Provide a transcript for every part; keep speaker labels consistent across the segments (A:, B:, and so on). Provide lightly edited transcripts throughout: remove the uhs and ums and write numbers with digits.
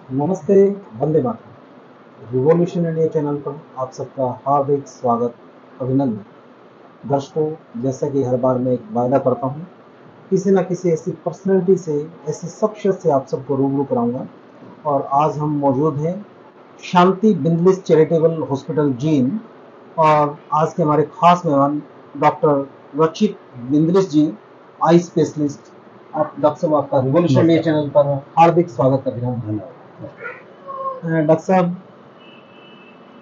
A: नमस्ते, Vande Mataram. Revolution India channel पर आप सबका हार्दिक स्वागत, अभिनंदन। दर्शकों, जैसा कि हर बार मैं एक वायदा करता हूँ, किसी न किसी ऐसी पर्सनैलिटी से, ऐसी शख्सियत से आप सबको रूबरू कराऊंगा। और आज हम मौजूद हैं शांति बिंदलिस चैरिटेबल हॉस्पिटल जींद, और आज के हमारे खास मेहमान डॉक्टर रचित बिंदलिस जी, आई स्पेशलिस्ट। आप डॉक्टर साहब, आपका रिवॉल्यूशन इंडिया चैनल पर हार्दिक स्वागत, अभिनंदन। डॉक्टर साहब,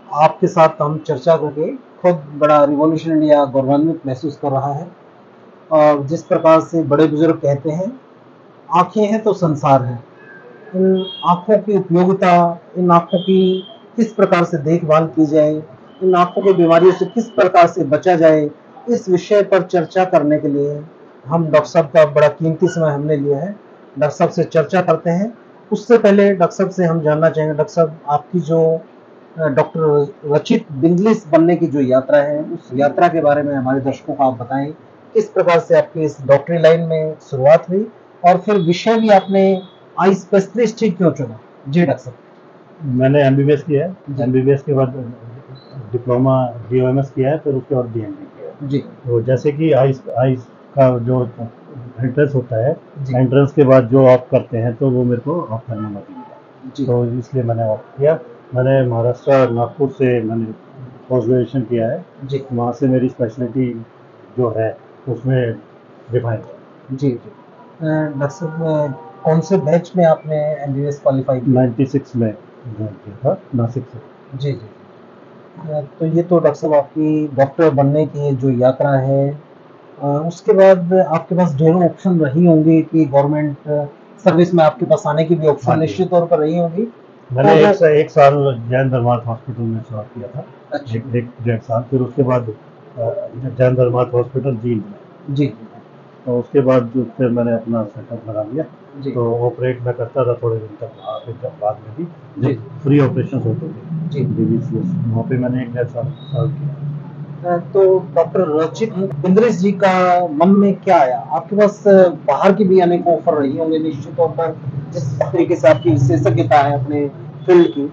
A: आपके साथ हम चर्चा करके खुद बड़ा रिवॉल्यूशन इंडिया गौरवान्वित महसूस कर रहा है। और जिस प्रकार से बड़े बुजुर्ग कहते हैं, आंखें हैं तो संसार है। इन आंखों की उपयोगिता, इन आंखों की किस प्रकार से देखभाल की जाए, इन आंखों की बीमारियों से किस प्रकार से बचा जाए, इस विषय पर चर्चा करने के लिए हम डॉक्टर साहब का बड़ा कीमती समय हमने लिया है। डॉक्टर साहब से चर्चा करते हैं। उससे पहले डॉक्टर साहब से हम जानना चाहेंगे, डॉक्टर साहब, आपकी जो डॉक्टर रचित बिंदलिस बनने की जो यात्रा है, उस यात्रा के बारे में हमारे दर्शकों को आप बताएं। किस प्रकार से आपकी इस डॉक्टरी लाइन में शुरुआत हुई, और फिर विषय भी आपने आई स्पेशलिस्ट ही क्यों चुना? जी डॉक्टर साहब।
B: मैंने एमबीबीएस किया है। एमबीबीएस के बाद डिप्लोमा डीओएमएस किया है, फिर उसके बाद बीएमडी किया है
A: जी
B: तो जैसे कि आइस का जो एंट्रेंस होता है,
A: जी
B: एंट्रेंस के बाद जो आप करते हैं तो वो मेरे को ऑप्थेल्मोलॉजी मिला,
A: जी
B: तो इसलिए मैंने ऑप्ट किया। मैंने महाराष्ट्र नागपुर से मैंने पोस्ट ग्रेजुएशन किया है,
A: जी
B: वहाँ से मेरी स्पेशलिटी जो है उसमें डिफाइन है।
A: जी जी। डॉक्टर साहब, कौन से बैच में आपने एमबीबीएस क्वालिफाई किया?
B: 96 में ज्वाइन किया था, नासिक से।
A: जी जी। तो ये तो डॉक्टर साहब आपकी डॉक्टर बनने की जो यात्रा है, उसके बाद आपके पास ढेरों ऑप्शन रही होंगी कि गवर्नमेंट सर्विस में आपके पास आने की भी ऑप्शन
B: हाँ जी,
A: निश्चित तौर पर रही होंगी।
B: मैंने
A: तो
B: एक साल जैन धर्मार्थ हॉस्पिटल में शुरुआत किया था,
A: अच्छा।
B: एक डेढ़ साल। फिर उसके बाद जैन धर्मार्थ हॉस्पिटल जींद में,
A: जी
B: तो उसके बाद फिर मैंने अपना सेटअप लगा लिया।
A: जी
B: तो ऑपरेट मैं करता था थोड़े दिन तक वहाँ पे, जब बाद में भी
A: जी
B: जब फ्री ऑपरेशन होते थे
A: जी।
B: डीबीसीएस, वहाँ पे मैंने एक डेढ़ साल साल किया।
A: तो डॉक्टर रचित बिंद्रेश जी का मन में क्या आया? आपके पास बाहर की भी अनेक ऑफर रही होंगे निश्चित तौर पर, जिस तरीके से आपकी विशेषज्ञता है अपने फील्ड की।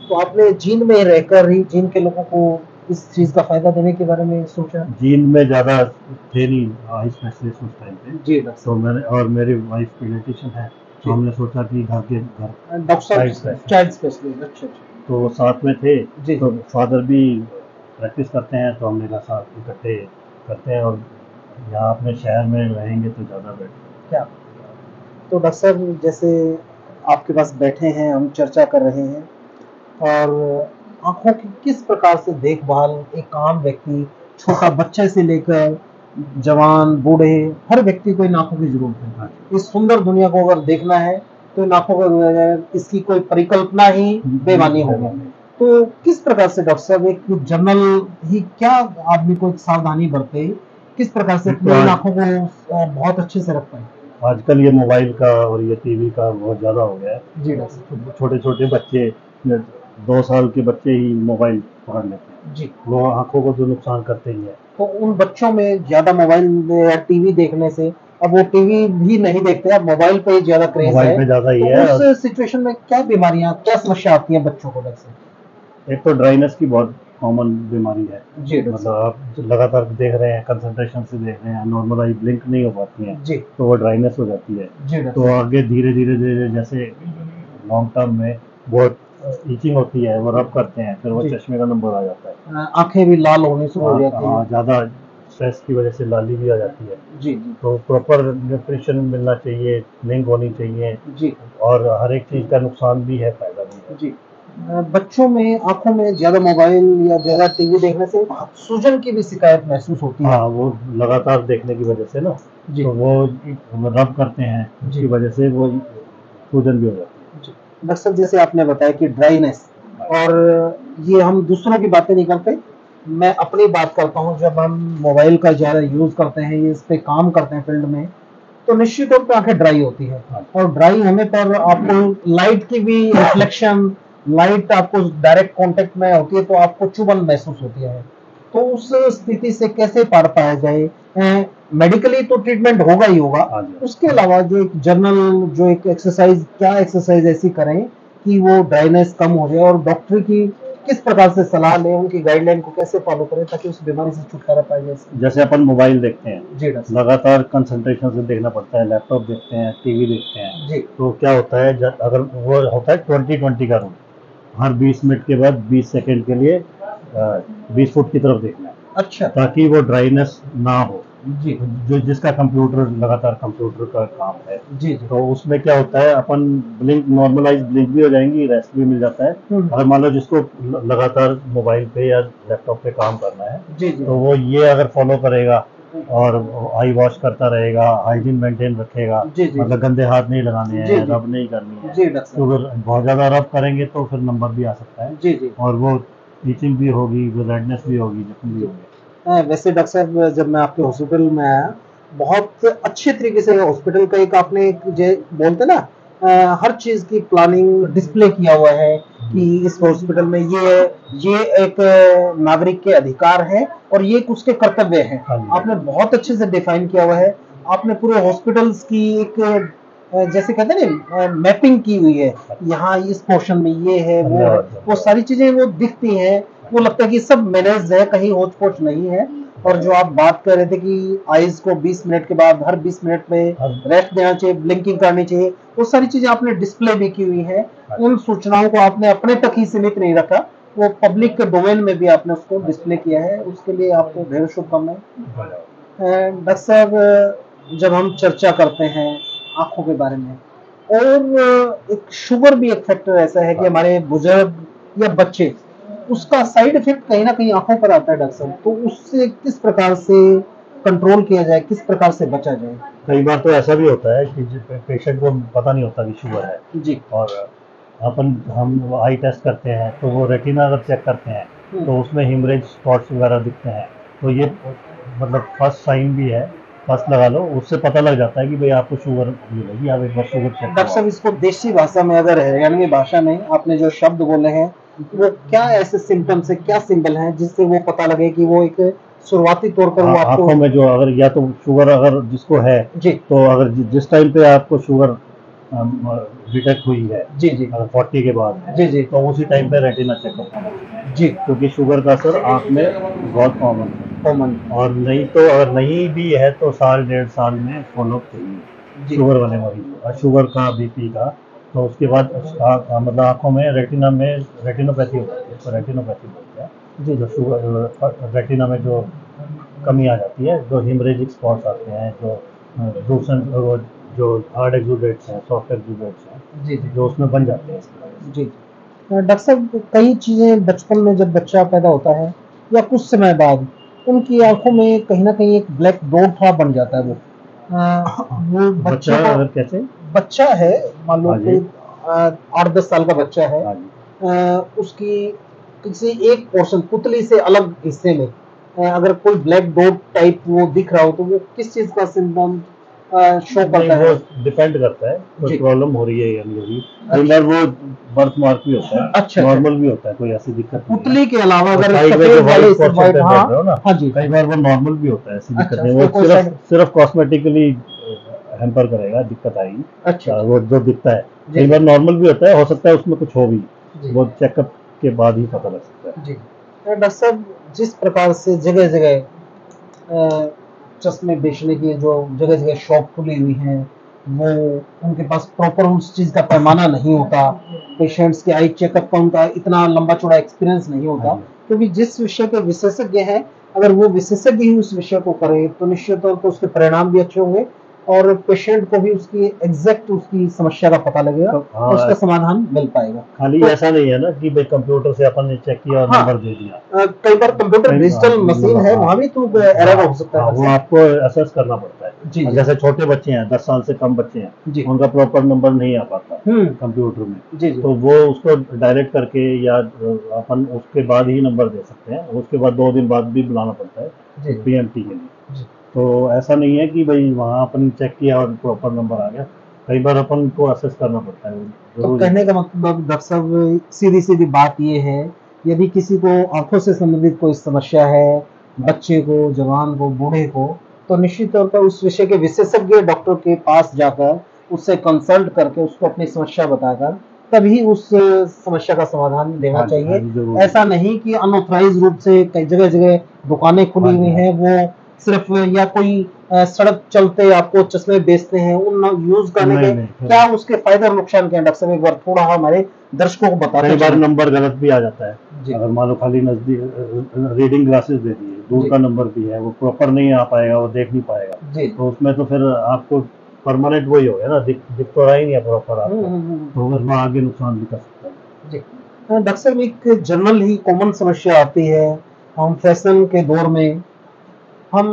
A: तो आपने जींद में रहकर ही जींद के लोगों को इस चीज का फायदा देने के बारे में सोचा?
B: जींद में ज़्यादा थे नहीं आई स्पेशलिस्ट उस टाइम पे,
A: जी डॉक्टर
B: तो
A: साहब।
B: मैंने, और मेरी वाइफ पीडियाट्रिशियन है, तो
A: जी
B: हमने सोचा कि घर के घर
A: डॉक्टर
B: चाइल्ड
A: साहब
B: स्पेशलिस्ट,
A: चाइल्ड स्पेशलिस्ट, अच्छा अच्छा।
B: तो वो साथ में थे।
A: जी
B: तो
A: जी।
B: फादर भी प्रैक्टिस करते हैं, तो हमने कहा साथ इकट्ठे करते हैं, और यहाँ अपने शहर में रहेंगे तो ज़्यादा बेटर।
A: क्या? तो डॉक्टर साहब, जैसे आपके पास बैठे हैं, हम चर्चा कर रहे हैं, और आंखों की किस प्रकार से देखभाल एक आम व्यक्ति, छोटा बच्चे से लेकर जवान बूढ़े, हर व्यक्ति को इन आंखों की जरूरत
B: हाँ
A: है। इस सुंदर दुनिया को अगर देखना है तो इन आंखों के बगैर इसकी कोई परिकल्पना ही बेमानी होगी। तो किस प्रकार से डॉक्टर साहब, एक जनरल ही क्या आदमी को एक सावधानी बरते, किस प्रकार से
B: तो
A: अपनी इन आंखों को बहुत अच्छे से रख पाए?
B: आजकल ये मोबाइल का और ये टीवी का बहुत ज़्यादा हो गया है।
A: जी डॉक्टर साहब।
B: छोटे छोटे बच्चे, 2 साल के बच्चे ही मोबाइल पकड़ लेते हैं,
A: जी।
B: वो आंखों को तो नुकसान करते ही है।
A: तो उन बच्चों में ज्यादा मोबाइल या टीवी देखने से, अब वो टीवी भी नहीं देखते, अब मोबाइल पे ही ज्यादा क्रेज
B: मोबाइल
A: है।
B: पे ज़्यादा ही
A: तो
B: है।
A: उस
B: और
A: सिचुएशन में क्या बीमारियां, क्या समस्या आती है बच्चों को डॉक्टर साहब?
B: एक तो ड्राइनेस की बहुत कॉमन बीमारी है,
A: जी डॉक्टर
B: मतलब
A: साहब।
B: आप लगातार देख रहे हैं, कंसंट्रेशन से देख रहे हैं, नॉर्मल आई ब्लिंक नहीं हो पाती हैं,
A: जी
B: तो वो ड्राइनेस हो जाती है।
A: जी डॉक्टर
B: तो
A: साहब।
B: आगे धीरे धीरे धीरे जैसे लॉन्ग टर्म में बहुत ईचिंग होती है, वो रब करते हैं, फिर वो
A: जी।
B: चश्मे का नंबर आ जाता है।
A: आंखें भी लाल होनी शुरू हो जाती
B: हाँ,
A: हैं।
B: ज़्यादा स्ट्रेस की वजह से लाली भी आ जाती है।
A: जी जी
B: तो प्रॉपर न्यूट्रिशन मिलना चाहिए, ब्लिंक होनी चाहिए,
A: जी
B: और हर एक चीज़ का नुकसान भी है, फायदा भी है।
A: जी। बच्चों में आंखों में ज्यादा मोबाइल या ज्यादा टीवी देखने से सूजन की भी शिकायत महसूस होती है।
B: हाँ, वो लगातार देखने की वजह से ना,
A: जी
B: तो वो रब करते हैं,
A: जी
B: उसकी वजह से वो सूजन भी हो जाती
A: जी। डॉक्टर साहब, जैसे आपने बताया कि ड्राइनेस, और ये हम दूसरों की बातें नहीं करते, मैं अपनी बात करता हूँ। जब हम मोबाइल का ज़्यादा यूज़ करते हैं, ये इस पे काम करते हैं फील्ड में, तो निश्चित तौर पे आंखें ड्राई होती है।
B: है।
A: और ड्राई होने पर आपको लाइट की भी रिफ्लेक्शन, लाइट आपको डायरेक्ट कांटेक्ट में होती है, तो आपको चुभन महसूस होती है। तो उस स्थिति से कैसे पार पाया जाए? मेडिकली तो ट्रीटमेंट होगा ही होगा,
B: हाँ जी।
A: उसके अलावा जो एक जनरल, जो एक एक्सरसाइज, क्या एक्सरसाइज ऐसी करें कि वो ड्राइनेस कम हो जाए, और डॉक्टर की किस प्रकार से सलाह लें, उनकी गाइडलाइन को कैसे फॉलो करें ताकि उस बीमारी से छुटकारा पाया जा सके?
B: जैसे अपन मोबाइल देखते हैं,
A: जी डॉक्टर।
B: लगातार कंसंट्रेशन से देखना पड़ता है, लैपटॉप देखते हैं, टीवी देखते हैं,
A: जी
B: तो क्या होता है अगर वो होता है 20-20 का रूल, हर 20 मिनट के बाद 20 सेकंड के लिए 20 फुट की तरफ देखना है,
A: अच्छा।
B: ताकि वो ड्राइनेस ना हो।
A: जी
B: जो जिसका कंप्यूटर लगातार कंप्यूटर का काम है,
A: जी जी।
B: तो उसमें क्या होता है अपन ब्लिंक नॉर्मलाइज ब्लिंक भी हो जाएंगी, रेस्ट भी मिल जाता है। अगर मान लो जिसको लगातार मोबाइल पे या लैपटॉप पे काम करना है,
A: जी जी
B: तो वो ये अगर फॉलो करेगा और आई वॉश करता रहेगा, हाइजीन मेंटेन रखेगा,
A: जी जी
B: मतलब गंदे हाथ नहीं लगाने
A: जी
B: हैं,
A: जी
B: रब नहीं करनी है,
A: जी डॉक्टर साहब।
B: क्योंकि बहुत ज़्यादा रब करेंगे तो फिर नंबर भी आ सकता है,
A: जी जी
B: और वो टीचिंग भी होगी, रेडनेस भी होगी, जख्म भी
A: जी।
B: होंगे।
A: वैसे डॉक्टर साहब, जब मैं आपके हॉस्पिटल में आया, बहुत अच्छे तरीके से हॉस्पिटल का एक आपने एक बोलते ना, हर चीज़ की प्लानिंग डिस्प्ले किया हुआ है कि इस हॉस्पिटल में ये एक नागरिक के अधिकार है और ये एक उसके कर्तव्य है।
B: हाँ जी।
A: आपने बहुत अच्छे से डिफाइन किया हुआ है। आपने पूरे हॉस्पिटल्स की एक जैसे कहते हैं ना, मैपिंग की हुई है। यहाँ इस पोर्शन में ये है, वो है,
B: धन्यवाद।
A: वो सारी चीजें वो दिखती हैं। वो लगता है कि सब मैनेज है, कहीं होच पोच नहीं है। और जो आप बात कर रहे थे कि आईज को 20 मिनट के बाद हर 20 मिनट में रेस्ट देना चाहिए, ब्लिंकिंग करनी चाहिए, वो सारी चीजें आपने डिस्प्ले भी की हुई है। उन सूचनाओं को आपने अपने तक ही सीमित नहीं रखा, वो पब्लिक के डोमेन में भी आपने उसको डिस्प्ले किया है। उसके लिए आपको ढेर शुभकामनाएं। डॉक्टर साहब, जब हम चर्चा करते हैं आंखों के बारे में, और एक शुगर भी एक फैक्टर ऐसा है कि हमारे बुजुर्ग या बच्चे, उसका साइड इफेक्ट कहीं ना कहीं आंखों पर आता है डॉक्टर साहब। तो उससे किस प्रकार से कंट्रोल किया जाए, किस प्रकार से बचा जाए?
B: कई बार तो ऐसा भी होता है कि पेशेंट को पता नहीं होता कि शुगर है,
A: जी
B: और हम आई टेस्ट करते हैं तो वो रेटिना अगर चेक करते हैं तो उसमें हिमरेज स्पॉट्स वगैरह दिखते हैं, तो ये मतलब फर्स्ट साइन भी है, फर्स्ट लगा लो, उससे पता लग जाता है कि भाई आपको शुगर मिलेगी, आप एक बार शुगर चेक
A: डॉक्टर साहब,
B: करवाओ।
A: इसको देसी भाषा में, अगर हरियाणवी भाषा में आपने जो शब्द बोले हैं, वो क्या ऐसे सिम्टम्स है, क्या सिंबल हैं जिससे वो पता लगे कि वो एक शुरुआती तौर पर वो आपको?
B: आंखों में जो अगर या तो शुगर अगर जिसको है,
A: जी
B: तो अगर जिस टाइम पे आपको शुगर डिटेक्ट हुई है,
A: जी जी
B: अगर 40 के बाद है,
A: जी जी
B: तो उसी टाइम पे रेटिना चेकअप होना चाहिए,
A: जी
B: क्योंकि शुगर का असर आंख में बहुत कॉमन है।
A: कॉमन।
B: और नहीं तो अगर नहीं भी है तो साल 1.5 साल में फॉलोअप चाहिए
A: जी
B: शुगर वाले मरीज को, शुगर का, बीपी का। तो उसके बाद मतलब आंखों में रेटिना में रेटिनोपैथी हो जाती है, तो रेटिनोपैथी बोलते हैं,
A: जी
B: जो शुगर रेटिना में जो कमी आ जाती है, जो हिमरेजिक स्पॉट्स आते हैं, जो दूसरे वो जो हार्ड एक्सुडेट्स हैं, सॉफ्ट एक्सुडेट्स हैं,
A: जी जी
B: जो उसमें बन जाते हैं इसकी वजह से।
A: जी। डॉक्टर साहब, कई चीज़ें बचपन में जब बच्चा पैदा होता है या कुछ समय बाद, उनकी आंखों में कहीं ना कहीं एक ब्लैक डॉट सा बन जाता है। वो बच्चे
B: बच्चा
A: को,
B: अगर कैसे?
A: बच्चा है, मान लो
B: हाँ जी।
A: कोई 8-10 साल का बच्चा है,
B: हाँ जी।
A: उसकी किसी एक पोर्शन पुतली से अलग हिस्से में अगर कोई ब्लैक डॉट टाइप वो दिख रहा हो, तो वो किस चीज का सिम्टम शो
B: नहीं,
A: करता
B: वो
A: है?
B: डिपेंड करता है, कोई
A: जी
B: प्रॉब्लम हो रही है या नहीं हो रही। कई बार वो बर्थ मार्क भी होता है,
A: अच्छा अच्छा।
B: नॉर्मल भी होता है, कोई ऐसी दिक्कत नहीं है।
A: पुतली के अलावा
B: और
A: अगर
B: साइड में जो
A: सफेद वाले
B: व्हाइट
A: से
B: पोर्शन
A: व्हाइट,
B: पे
A: हाँ
B: देख रहे हो ना,
A: हाँ जी,
B: कई बार वो नॉर्मल भी होता है, ऐसी दिक्कत
A: अच्छा,
B: नहीं,
A: उसके
B: वो
A: कोई
B: सिर्फ
A: साइड?
B: सिर्फ कॉस्मेटिकली हैम्पर करेगा, दिक्कत आएगी।
A: अच्छा
B: वो जो दिखता है
A: जी
B: कई
A: जी
B: बार नॉर्मल भी होता है, हो सकता है उसमें कुछ हो भी,
A: जी
B: वो चेकअप के बाद ही पता लग सकता है।
A: जी। डॉक्टर साहब, जिस प्रकार से जगह जगह चश्मे बेचने की जो जगह जगह शॉप खुली हुई हैं, वो उनके पास प्रॉपर उस चीज़ का पैमाना नहीं होता, पेशेंट्स के आई चेकअप का उनका इतना लंबा चौड़ा एक्सपीरियंस नहीं
B: हाँ
A: होता,
B: जी।
A: क्योंकि जिस विषय के विशेषज्ञ हैं, अगर वो विशेषज्ञ ही उस विषय को करें तो निश्चित तौर पर उसके परिणाम भी अच्छे होंगे, और पेशेंट को भी उसकी एग्जैक्ट उसकी समस्या का पता लगेगा
B: तो
A: और उसका समाधान मिल पाएगा।
B: खाली
A: तो
B: ऐसा नहीं है ना कि भाई कंप्यूटर से अपन ने चेक किया और
A: हाँ,
B: नंबर दे दिया।
A: कई बार कंप्यूटर
B: कई
A: डिजिटल मशीन है, वहां भी तो एरर हो सकता है
B: हाँ,
A: डॉक्टर
B: वो
A: साहब।
B: आपको असेस करना पड़ता है।
A: जी
B: और
A: जी
B: जैसे छोटे बच्चे हैं, 10 साल से कम बच्चे हैं,
A: जी
B: उनका प्रॉपर नंबर नहीं आ पाता
A: हम्म
B: कंप्यूटर में,
A: जी जी
B: तो वो उसको डायरेक्ट करके या अपन उसके बाद ही नंबर दे सकते हैं, उसके बाद 2 दिन बाद भी बुलाना पड़ता है
A: जी
B: पीएमटी के लिए।
A: जी।
B: तो ऐसा नहीं है कि भाई वहाँ अपन चेक किया और प्रॉपर नंबर आ गया, कई बार अपन को असेस करना पड़ता है,
A: तो
B: जरूरी
A: कहने
B: है।
A: का मतलब डॉक्टर साहब, सीधी सीधी बात ये है, यदि किसी को आंखों से संबंधित कोई समस्या है, बच्चे को, जवान को, बूढ़े को, तो निश्चित तौर पर उस विषय के विशेषज्ञ डॉक्टर के पास जाकर उससे कंसल्ट करके उसको अपनी समस्या बताकर तभी उस समस्या का समाधान देना
B: हाँ जी,
A: चाहिए।
B: हाँ जी, जरूर।
A: ऐसा नहीं कि अनऑथराइज रूप से कई जगह जगह दुकानें खुली
B: हाँ जी,
A: हुई
B: हाँ।
A: हैं, वो सिर्फ या कोई सड़क चलते आपको चश्मे बेचते हैं, उन यूज करने के
B: नहीं, फिर
A: क्या उसके फायदे और नुकसान क्या है? डॉक्टर साहब एक बार थोड़ा हमारे दर्शकों को बताते
B: कई बार
A: चलें।
B: नंबर गलत भी आ जाता है।
A: जी
B: अगर मान लो खाली नजदीक रीडिंग ग्लासेस दे दिए, दूर
A: जी
B: का नंबर भी है, वो प्रॉपर नहीं आ पाएगा, वो देख नहीं पाएगा,
A: जी।
B: तो उसमें तो फिर आपको परमानेंट वही हो गया ना, दिख तो रहा ही नहीं है प्रॉपर आपको, तो फिर वो आगे नुकसान भी कर सकता है।
A: जी। डॉक्टर साहब एक जनरल ही कॉमन समस्या आती है, हम फैशन के दौर में हम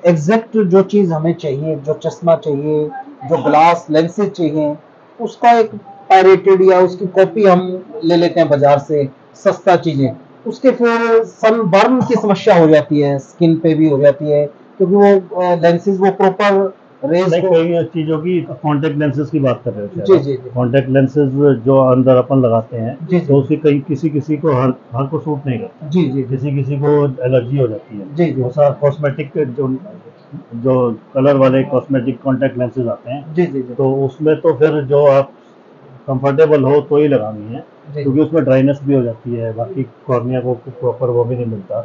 A: एग्जैक्ट जो चीज़ हमें चाहिए, जो चश्मा चाहिए, जो ग्लास लेंसेज चाहिए, उसका एक पायरेटेड या उसकी कॉपी हम ले लेते हैं बाजार से, सस्ता चीज़ें, उसके फिर सनबर्न की समस्या हो जाती है, स्किन पे भी हो जाती है, क्योंकि वो लेंसेज वो प्रॉपर रेज
B: नहीं,
A: को।
B: कई चीज़ों की कॉन्टेक्ट लेंसेज की बात कर रहे हो शायद
A: जी
B: आप।
A: जी जी
B: कॉन्टेक्ट लेंसेज जो अंदर अपन लगाते हैं,
A: जी जी
B: तो उसकी कई किसी किसी को हर हर को सूट नहीं करता,
A: जी जी जी
B: किसी किसी को एलर्जी हो जाती है।
A: जी जी
B: वो सारा कॉस्मेटिक जो जो कलर वाले कॉस्मेटिक कॉन्टेक्ट लेंसेज आते हैं,
A: जी जी जी
B: तो उसमें तो फिर जो आप कंफर्टेबल हो तो ही लगानी है,
A: जी
B: क्योंकि उसमें ड्राइनेस भी हो जाती है, बाकी कॉर्निया को प्रॉपर वो भी नहीं मिलता,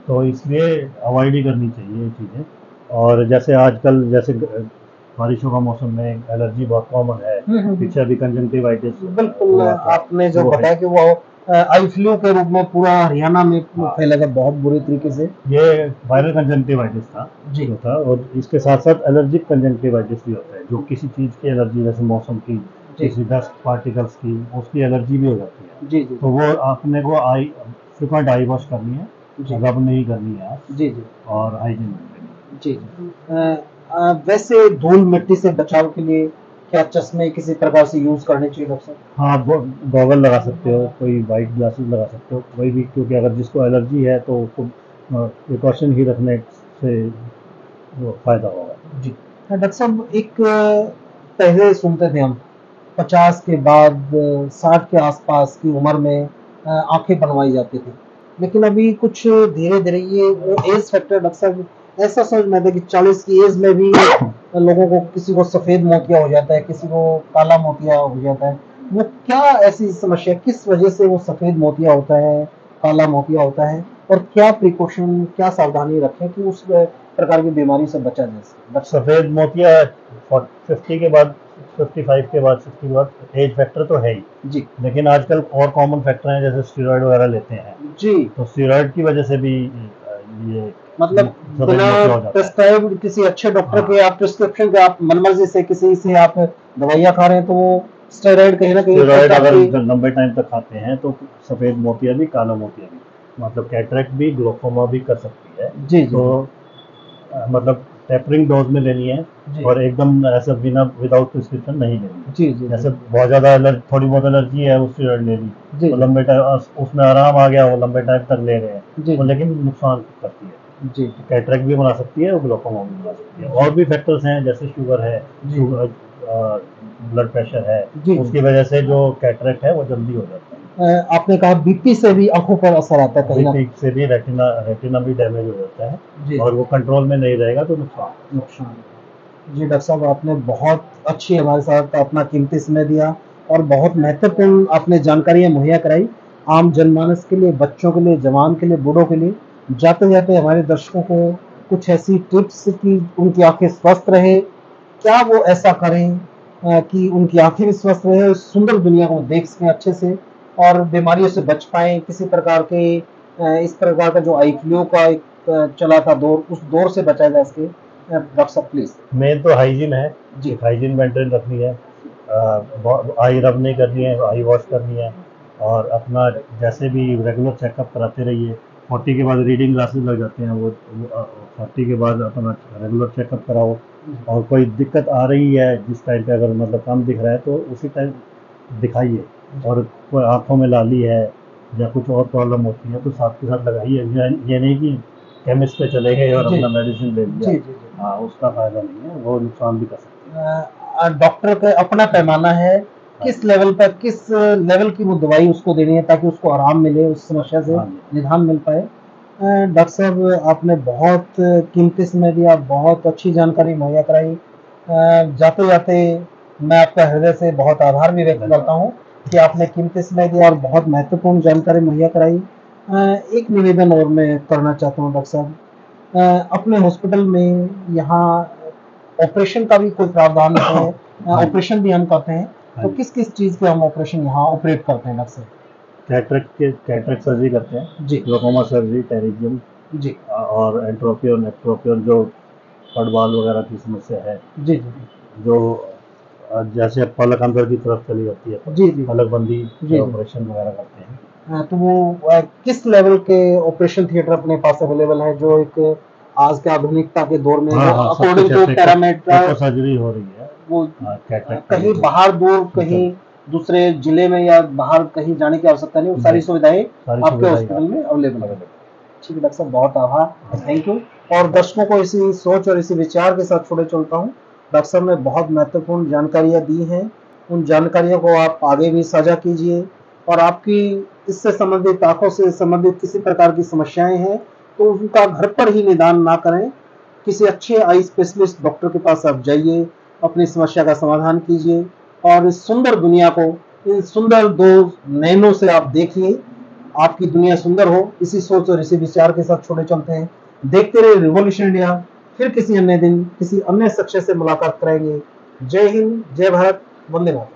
B: तो इसलिए अवॉइड ही करनी चाहिए ये चीज़ें। और जैसे आजकल जैसे बारिशों का मौसम में एलर्जी बहुत कॉमन है,
A: हम्म।
B: पीछे अभी कंजंक्टिवाइटिस
A: बिल्कुल
B: हुआ था,
A: आपने जो
B: वो है,
A: बताया कि वो आई फ्लू के रूप में पूरा हरियाणा में
B: हाँ,
A: फैला था बहुत बुरी तरीके से।
B: ये वायरल कंजंक्टिवाइटिस था
A: जी
B: जो था, और इसके साथ साथ एलर्जिक कंजंक्टिवाइटिस भी होता है, जो किसी चीज़ की एलर्जी, जैसे मौसम की,
A: जी
B: किसी डस्ट पार्टिकल्स की, उसकी एलर्जी भी हो जाती है।
A: जी जी
B: तो वो अपने को आई फ्रिक्वेंट आई वॉश करनी है,
A: जी
B: रब नहीं करनी है,
A: जी जी
B: और हाइजीन मेंटेन करनी
A: जी जी वैसे धूल मिट्टी से बचाव के लिए क्या चश्मे किसी प्रकार से यूज करने चाहिए डॉक्टर साहब?
B: है। हाँ, गॉगल लगा सकते हो, कोई वाइट ग्लासेस लगा सकते हो, वही भी, क्योंकि अगर जिसको एलर्जी है तो उसको प्रिकॉशन ही रखने से वो फायदा होगा।
A: जी डॉक्टर साहब एक पहले सुनते थे हम 50 के बाद 60 के आसपास की उम्र में आंखें बनवाई जाती थी, लेकिन अभी कुछ धीरे धीरे ये वो एज फैक्टर डॉक्टर साहब ऐसा समझ में आता है कि 40 की एज में भी लोगों को किसी को सफेद मोतिया हो जाता है, किसी को काला मोतिया हो जाता है। वो क्या ऐसी समस्या, किस वजह से वो सफेद मोतिया होता है, काला मोतिया होता है, और क्या प्रिकॉशन, क्या सावधानी रखें कि उस प्रकार की बीमारी से बचा जा सके?
B: सफ़ेद मोतिया 50 के बाद, 55 के बाद, 60 के बाद एज फैक्टर तो है ही,
A: जी
B: लेकिन आजकल और कॉमन फैक्टर हैं, जैसे स्टेरॉइड वगैरह लेते हैं,
A: जी
B: तो स्टेरॉइड की वजह से भी ये
A: मतलब
B: सफ़ेद
A: बिना
B: मोतिया हो जाता है।
A: प्रिस्क्राइब किसी अच्छे डॉक्टर
B: हाँ,
A: के आप प्रिस्क्रिप्शन के आप मनमर्जी से किसी से आप दवाइयाँ खा रहे हैं, तो वो स्टेरॉइड कहीं ना कहीं
B: स्टेरॉइड
A: इफेक्ट
B: अगर
A: आपकी।
B: लंबे टाइम तक खाते हैं तो सफ़ेद मोतिया भी, काला मोतिया भी, मतलब कैटरेक्ट भी, ग्लोकोमा भी कर सकती है।
A: जी जी
B: तो
A: जी
B: मतलब टेपरिंग डोज में लेनी है,
A: जी
B: और एकदम ऐसा बिना विदाउट प्रिस्क्रिप्शन नहीं लेनी है।
A: जी जी
B: जैसे बहुत ज़्यादा थोड़ी बहुत एलर्जी है, उस स्टेरॉइड ले ली,
A: जी
B: तो
A: जी
B: लंबे टाइम उसमें आराम आ गया, वो लंबे टाइम तक ले रहे हैं,
A: जी
B: वो लेकिन नुकसान करती है,
A: जी
B: कैटरेक्ट भी बना सकती है और ग्लोकोमा भी बना सकती है।
A: जी
B: और भी फैक्टर्स हैं, जैसे शुगर है,
A: जी जी
B: शुगर, ब्लड प्रेशर है,
A: जी जी।
B: उसकी वजह से जो कैटरेक्ट है वो जल्दी हो जाता है।
A: आपने कहा बीपी से भी आंखों पर असर आता है कहीं ना
B: बीपी से भी रेटिना रेटिना भी डैमेज हो जाता है,
A: जी
B: और
A: जी
B: वो कंट्रोल में नहीं रहेगा तो नुकसान।
A: नुकसान। जी डॉक्टर साहब आपने बहुत अच्छी हमारे साथ अपना कीमती समय दिया और बहुत महत्वपूर्ण आपने जानकारियाँ मुहैया कराई आम जनमानस के लिए, बच्चों के लिए, जवान के लिए, बूढ़ों के लिए। जाते जाते हमारे दर्शकों को कुछ ऐसी टिप्स कि उनकी आंखें स्वस्थ रहे, क्या वो ऐसा करें कि उनकी आंखें भी स्वस्थ रहे, उस सुंदर दुनिया को देख सकें अच्छे से और बीमारियों से बच पाएँ, किसी प्रकार के इस प्रकार का जो आई फ्लू का एक चला था दौर, उस दौर से बचा जा सके। डॉक्टर साहब प्लीज।
B: मेन तो हाइजीन है,
A: जी
B: एक हाइजीन मेंटेन रखनी है, आई रब नहीं करनी है, आई वॉश करनी है, और अपना जैसे भी रेगुलर चेकअप कराते रहिए। 40 के बाद रीडिंग ग्लासेस लग जाते हैं, वो 40 के बाद अपना रेगुलर चेकअप कराओ, और कोई दिक्कत आ रही है जिस टाइम पे, अगर मतलब कम दिख रहा है तो उसी टाइम दिखाइए, और कोई आंखों में लाली है या कुछ और प्रॉब्लम होती है तो साथ के साथ लगाइए। ये नहीं कि केमिस्ट पे चले गए और
A: जी
B: अपना मेडिसिन ले लिया,
A: जी जी जी
B: हाँ, उसका फायदा नहीं है, वो नुकसान भी कर सकती है।
A: डॉक्टर का अपना पैमाना है,
B: हाँ
A: किस
B: जी,
A: लेवल पर किस लेवल की वो दवाई उसको देनी है ताकि उसको आराम मिले, उस समस्या से
B: हाँ जी,
A: निदान मिल पाए। डॉक्टर साहब आपने बहुत कीमती समय दिया, बहुत अच्छी जानकारी मुहैया कराई। जाते जाते मैं आपका हृदय से बहुत आभार भी व्यक्त करता हूँ कि आपने कीमती समय दिया और बहुत महत्वपूर्ण जानकारी मुहैया कराई। एक निवेदन और मैं करना चाहता हूँ डॉक्टर साहब, अपने हॉस्पिटल में यहाँ ऑपरेशन का भी कोई प्रावधान है? ऑपरेशन भी हम करते हैं, तो किस किस चीज़ के हम ऑपरेशन यहाँ ऑपरेट करते हैं डॉक्टर साहब?
B: कैटरेक्ट सर्जरी करते हैं
A: जी
B: ग्लोकोमा सर्जरी, टेरिजियम
A: जी
B: और एंट्रोपी और नेक्ट्रोपी और जो पड़बाल वगैरह की समस्या है,
A: जी जी
B: जो जैसे पलक अंदर की तरफ चली जाती है,
A: जी जी
B: पलकबंदी
A: जी
B: के
A: जी।
B: ऑपरेशन वगैरह करते हैं।
A: तो वो किस लेवल के ऑपरेशन थिएटर अपने पास अवेलेबल है जो एक आज के आधुनिकता के दौर में
B: हाँ
A: जो
B: हाँ, सब
A: अकॉर्डिंग
B: कुछ
A: टू
B: है।
A: पैरामीटर
B: टेको सर्जरी हो रही है,
A: वो
B: कैटरेक्ट
A: कहीं
B: सर्जरी।
A: बाहर दूर कहीं दूसरे जिले में या बाहर कहीं जाने की आवश्यकता नहीं, वो सारी सुविधाएं
B: सारी
A: आपके
B: सुविधाएं
A: हॉस्पिटल में अवेलेबल है।
B: available
A: ठीक है डॉक्टर साहब, बहुत आभार, थैंक यू। और दर्शकों को इसी सोच और इसी विचार के साथ छोड़े चलता हूँ। डॉक्टर साहब ने बहुत महत्वपूर्ण जानकारियाँ दी हैं, उन जानकारियों को आप आगे भी साझा कीजिए। और आपकी इससे संबंधित, आंखों से संबंधित किसी प्रकार की समस्याएं हैं तो उनका घर पर ही निदान ना करें, किसी अच्छे आई स्पेशलिस्ट डॉक्टर के पास आप जाइए, अपनी समस्या का समाधान कीजिए और इस सुंदर दुनिया को इन सुंदर दो नयनों से आप देखिए, आपकी दुनिया सुंदर हो। इसी सोच और इसी विचार के साथ छोड़े चलते हैं। देखते रहिए रिवॉल्यूशन इंडिया। फिर किसी अन्य दिन किसी अन्य शख्स से मुलाकात करेंगे। जय हिंद, जय भारत, वंदे मातरम।